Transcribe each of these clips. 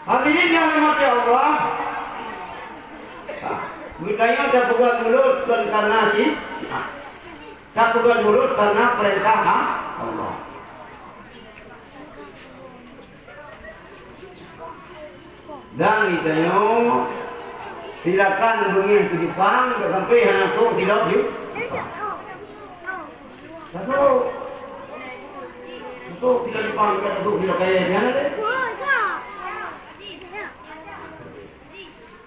Hadirin yang dirahmati Allah, budaya tak pegang mulut karena tak pegang mulut karena perintah Allah. Dan itanya silakan bengin ke Jepang sampai anak tu tidak di. Satu tidak dipanggil satu tidak kayaknya deh.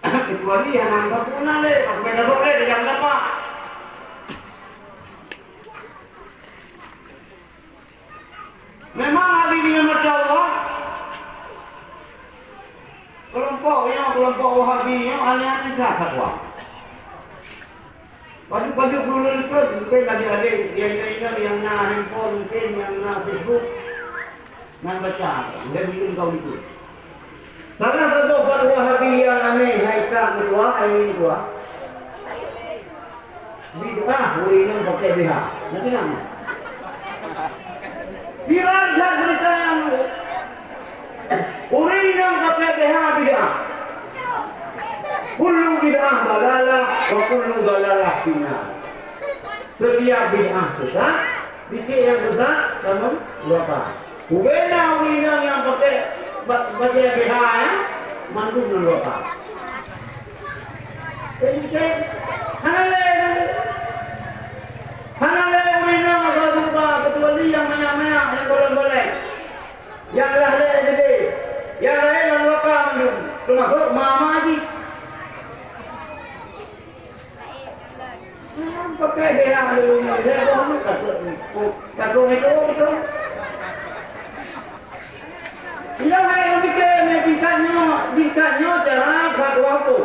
Kecuali yang anggap punah deh, aku beda sore deh jam berapa? Memang hari ini macam Allah. Kelompok Wahabi yang aliansi siapa tuh? Baju dulu itu, mungkin adik-adik yang nak handphone, mungkin yang nak Facebook, nak baca, dia bikin kau itu. Karena kelompok Wahabi yang aneh, haikal kedua, ini kedua. Bid'ah, hari ini pakai BH. Nanti nama. Biraja cerita yang orang yang pakai BH bid'ah. Kullu bid'ah dalalah wa kullu dalalah finnar. Setiap bid'ah sesat, bikin yang sesat kamu lupa. Beda orang yang pakai BH ya, mantu lupa. Jadi Hanale orang yang suka kecuali yang banyak yang boleh-boleh. Yang lahir jadi, yang lahir yang lupa termasuk mama haji. Pakai dia dulu, dia baru kata itu betul. Dia main bikin bisanya cara fatwa tu.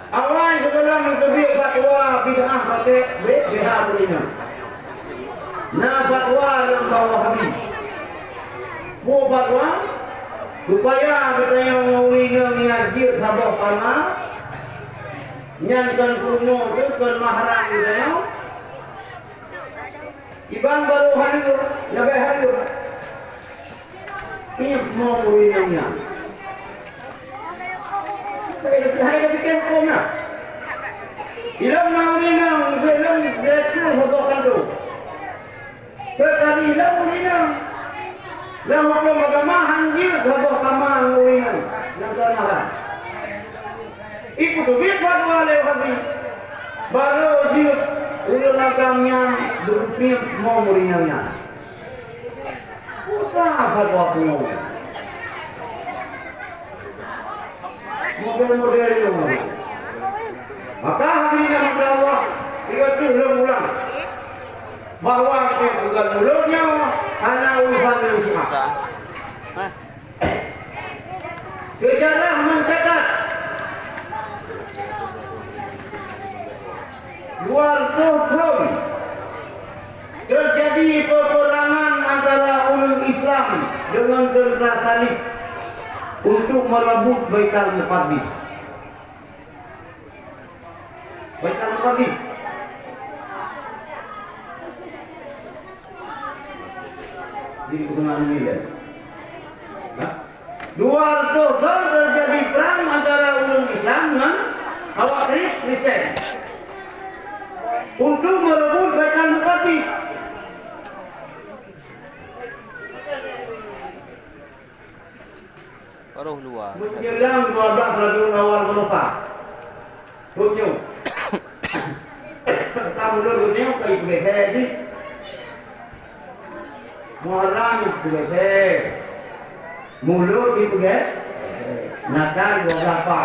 Awal sebelum menterbit fatwa bid'ah pakai BH berinya. Nah fatwa yang bawah habis. Mau fatwa supaya kita yang ngawinnya ngajir sabah sama. Nyankan kuno itu kan mahram itu. Iban baru hadir, nabe hadir. Ini mau ngawinnya. Saya bikin koma. Ilang ngawinnya, ilang betul hotokan tu. Sekali ilang ngawinnya. Yang hukum agama hanjir sabah sama ngawinnya. Yang termarah. Ikut duit fatwa lewat ni. Baru jiut ulun agamnya berupir mau murinanya. Usah fatwa penuh. Model-model itu. Maka hari ini kepada Allah itu ulang-ulang bahwa kita bukan mulutnya hanya urusan yang semata. Sejarah mencatat luar Tuhrum terjadi peperangan antara ulul Islam dengan tentera salib untuk merebut Baitul Muqaddis. Baitul Muqaddis. Jadi dengan ini ya. Luar Tuhrum terjadi perang antara ulul Islam dengan awak Kristen. Untuk merebut Baitul Muqaddis. Paruh luar. Menjelang 12 Rabiul Awal Menopah. Tunjuk. Kamu dulu ni kau ikut saya. Muharram ikut saya. Mulut ikut saya. Natal 12 apa?